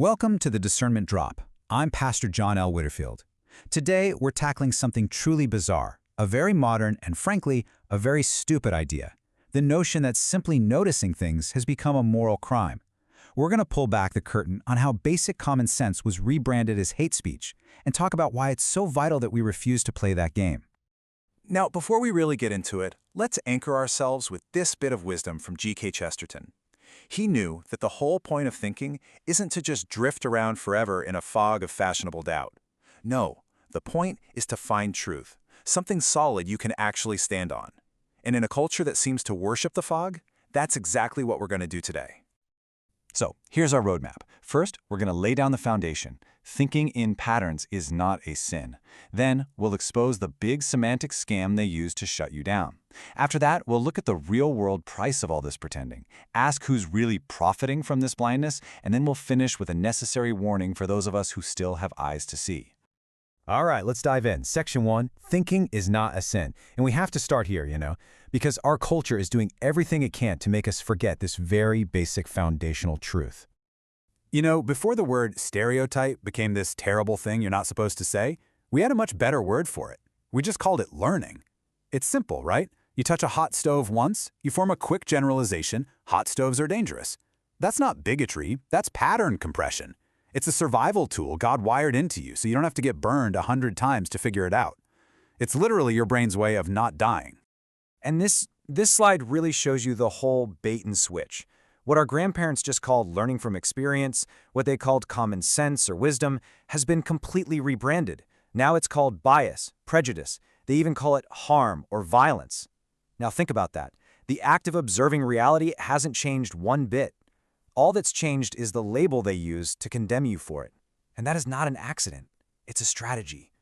Welcome to the Discernment Drop. I'm Pastor John L. Widdifield. Today, we're tackling something truly bizarre, a very modern and, frankly, a very stupid idea. The notion that simply noticing things has become a moral crime. We're going to pull back the curtain on how basic common sense was rebranded as hate speech and talk about why it's so vital that we refuse to play that game. Now, before we really get into it, let's anchor ourselves with this bit of wisdom from G.K. Chesterton. He knew that the whole point of thinking isn't to just drift around forever in a fog of fashionable doubt. No, the point is to find truth, something solid you can actually stand on. And in a culture that seems to worship the fog, that's exactly what we're going to do today. So, here's our roadmap. First, we're going to lay down the foundation. Thinking in patterns is not a sin. Then, we'll expose the big semantic scam they use to shut you down. After that, we'll look at the real-world price of all this pretending, ask who's really profiting from this blindness, and then we'll finish with a necessary warning for those of us who still have eyes to see. All right, let's dive in. Section 1, thinking is not a sin. And we have to start here, because our culture is doing everything it can to make us forget this very basic foundational truth. Before the word stereotype became this terrible thing you're not supposed to say, we had a much better word for it. We just called it learning. It's simple, right? You touch a hot stove once, you form a quick generalization, hot stoves are dangerous. That's not bigotry, that's pattern compression. It's a survival tool God wired into you so you don't have to get burned 100 times to figure it out. It's literally your brain's way of not dying. And this slide really shows you the whole bait and switch. What our grandparents just called learning from experience, what they called common sense or wisdom, has been completely rebranded. Now it's called bias, prejudice. They even call it harm or violence. Now think about that. The act of observing reality hasn't changed one bit. All that's changed is the label they use to condemn you for it. And that is not an accident. It's a strategy.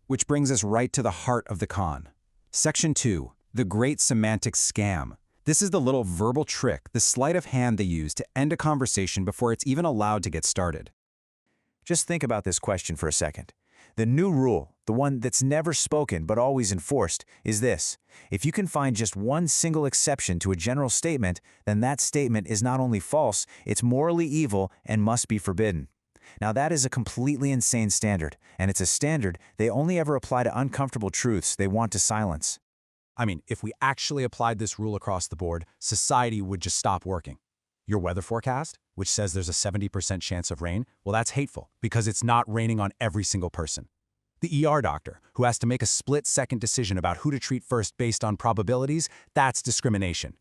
Which brings us right to the heart of the con. Section 2, the great semantic scam. This is the little verbal trick, the sleight of hand they use to end a conversation before it's even allowed to get started. Just think about this question for a second. The new rule, the one that's never spoken but always enforced, is this. If you can find just one single exception to a general statement, then that statement is not only false, it's morally evil and must be forbidden. Now that is a completely insane standard, and it's a standard they only ever apply to uncomfortable truths they want to silence. If we actually applied this rule across the board, society would just stop working. Your weather forecast, which says there's a 70% chance of rain, well, that's hateful because it's not raining on every single person. The ER doctor, who has to make a split-second decision about who to treat first based on probabilities, that's discrimination.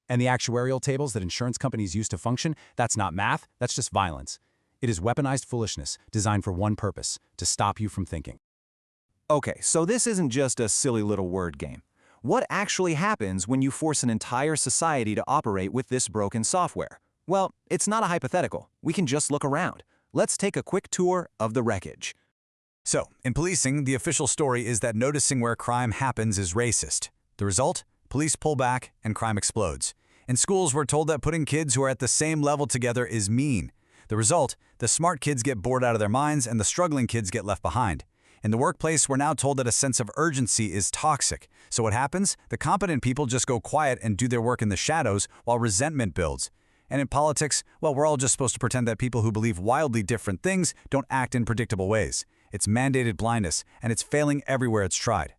And the actuarial tables that insurance companies use to function, that's not math, that's just violence. It is weaponized foolishness designed for one purpose, to stop you from thinking. Okay, so this isn't just a silly little word game. What actually happens when you force an entire society to operate with this broken software? Well, it's not a hypothetical. We can just look around. Let's take a quick tour of the wreckage. So, in policing, the official story is that noticing where crime happens is racist. The result? Police pull back and crime explodes. In schools, we're told that putting kids who are at the same level together is mean. The result? The smart kids get bored out of their minds and the struggling kids get left behind. In the workplace, we're now told that a sense of urgency is toxic. So what happens? The competent people just go quiet and do their work in the shadows while resentment builds. And in politics, well, we're all just supposed to pretend that people who believe wildly different things don't act in predictable ways. It's mandated blindness, and it's failing everywhere it's tried.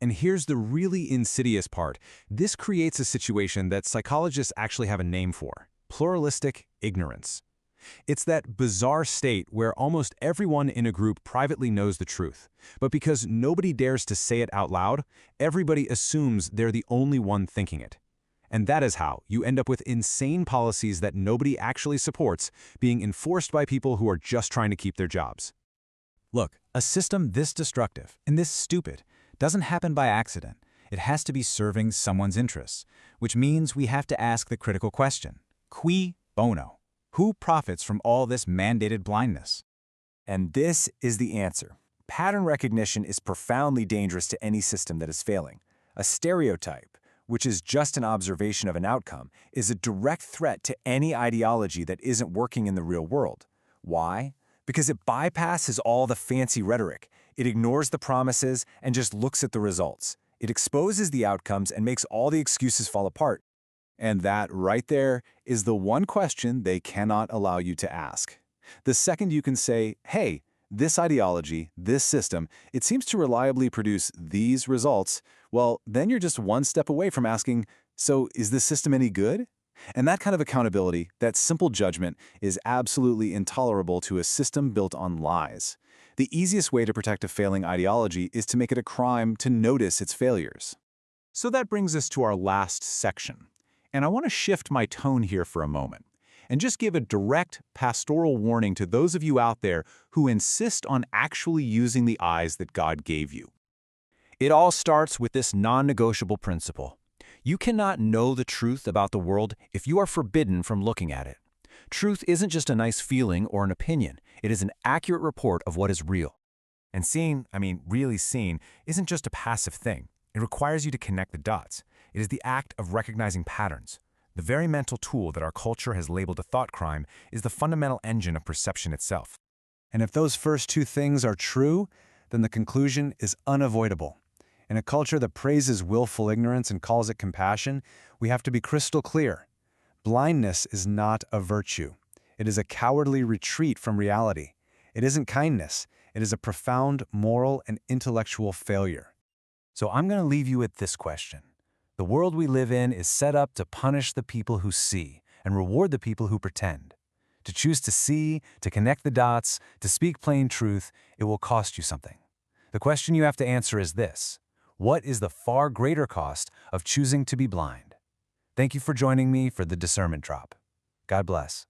And here's the really insidious part. This creates a situation that psychologists actually have a name for: pluralistic ignorance. It's that bizarre state where almost everyone in a group privately knows the truth. But because nobody dares to say it out loud, everybody assumes they're the only one thinking it. And that is how you end up with insane policies that nobody actually supports being enforced by people who are just trying to keep their jobs. Look, a system this destructive and this stupid doesn't happen by accident. It has to be serving someone's interests, which means we have to ask the critical question: cui bono? Who profits from all this mandated blindness? And this is the answer. Pattern recognition is profoundly dangerous to any system that is failing. A stereotype, which is just an observation of an outcome, is a direct threat to any ideology that isn't working in the real world. Why? Because it bypasses all the fancy rhetoric. It ignores the promises and just looks at the results. It exposes the outcomes and makes all the excuses fall apart. And that right there is the one question they cannot allow you to ask. The second you can say, hey, this ideology, this system, it seems to reliably produce these results, well, then you're just one step away from asking, so is this system any good? And that kind of accountability, that simple judgment, is absolutely intolerable to a system built on lies. The easiest way to protect a failing ideology is to make it a crime to notice its failures. So that brings us to our last section. And I want to shift my tone here for a moment and just give a direct pastoral warning to those of you out there who insist on actually using the eyes that God gave you. It all starts with this non-negotiable principle. You cannot know the truth about the world if you are forbidden from looking at it. Truth isn't just a nice feeling or an opinion. It is an accurate report of what is real. And seeing, really seeing, isn't just a passive thing. It requires you to connect the dots. It is the act of recognizing patterns. The very mental tool that our culture has labeled a thought crime is the fundamental engine of perception itself. And if those first two things are true, then the conclusion is unavoidable. In a culture that praises willful ignorance and calls it compassion, we have to be crystal clear. Blindness is not a virtue. It is a cowardly retreat from reality. It isn't kindness. It is a profound moral and intellectual failure. So I'm going to leave you with this question. The world we live in is set up to punish the people who see and reward the people who pretend. To choose to see, to connect the dots, to speak plain truth, it will cost you something. The question you have to answer is this: what is the far greater cost of choosing to be blind? Thank you for joining me for the Discernment Drop. God bless.